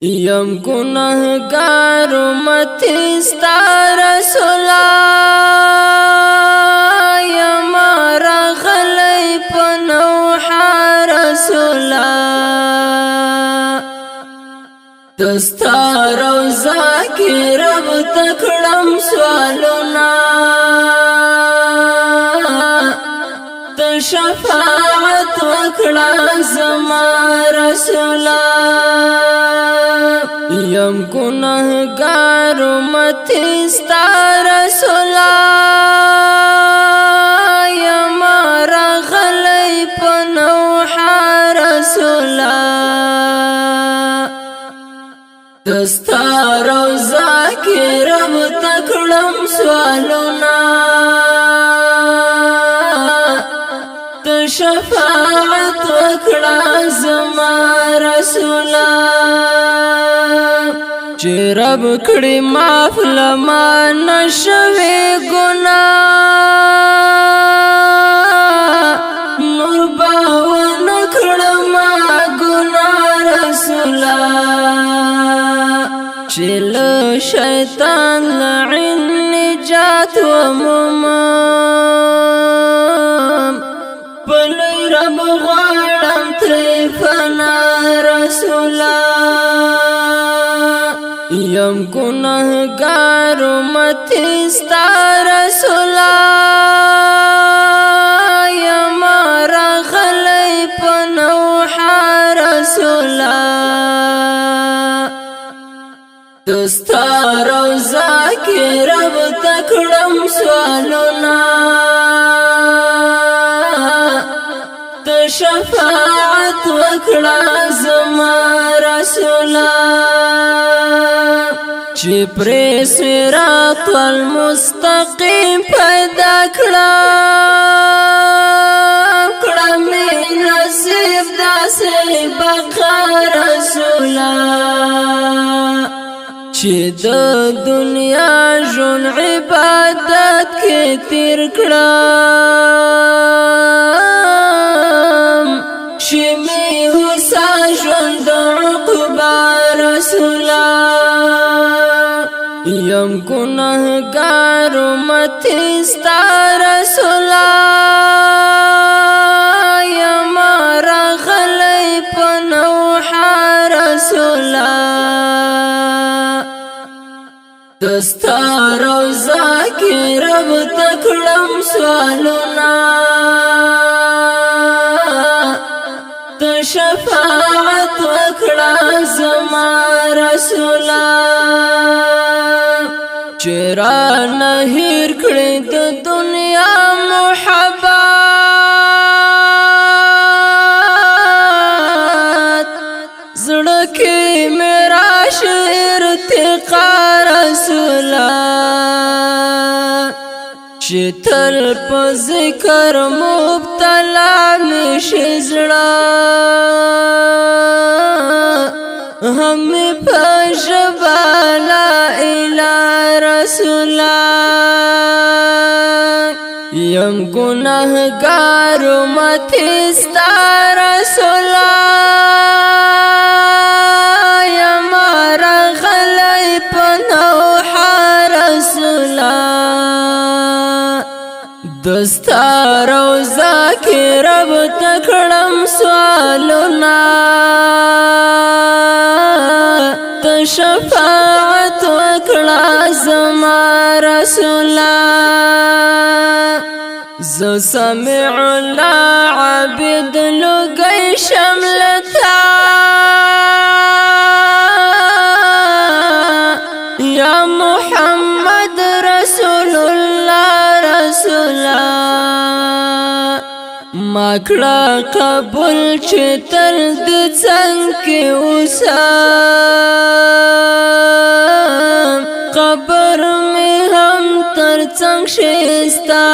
یم گناہگار امتی ستا رسولا یم راغلی پنوحا رسولا دستا روزا کی رب تکڑم سوالونا شفاعت وکڑا زما رسولا یم گناہگار امتی ستا رسولا یم راغلی پنوحا رسولا دستا روزا کی رب تکڑم سوالونا شفاعت وکڑا زما رسولا چی رب کڑی معاف لما نشوی گناہ نور باو نکڑما گناہ رسولا چی شیطان لعن نجات ومومم پلوی رب غوارم تریفنا رسولا یم گناہگار امتی ستا رسولا یم راغلی پنوحا رسولا دستا روزا کی رب تکڑم سوالونا شفاعت وکڑا زما رسولا چی پری صراط المستقیم پیدا کڑا کڑا می نصیب دا سے بقا رسولا چی دا دنیا جن عبادت کے تیر کڑا شمی حسا جند عقبا رسولا یم گناہگار امتی ستا رسولا یم راغلی پنوحا رسولا دستا روزا کی رب تکڑم سوالونا شفاعت وکڑا زما رسولا چرا نهیر کړی د دنیا محبت زړه کې میرا شعر ارتقا رسولا چې تل په ذکر مبتلا مشي زړه ہمیں پشبا لا الہ رسولا یم گناہگار امتی ستا رسولا یم راغلی پنوحا رسولا دستا روزا کی رب تکڑم سوالونا شفاعت وکڑا زما رسولا ز سمع الله عبد لگئی شملتا یا محمد رسول الله رسولا ماکڑا قبول چه تر دی څنګ کې اوسم قبر میں ہم تر څنګ شستا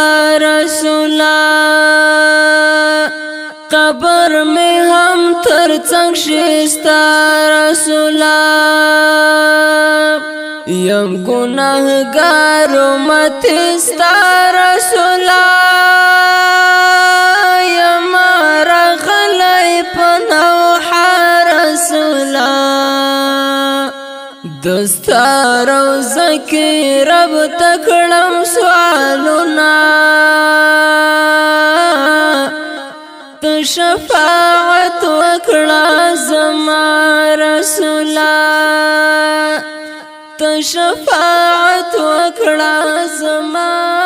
رسولا قبر میں ہم تر څنګ شستا رسولا یم گناہگار امتی ستا رسولا یم راغلی پنوحا رسولا دستا روزه کی رب تکړم سوالونا ته شفاعت وکړه زما رسولا ته شفاعت وکړه زما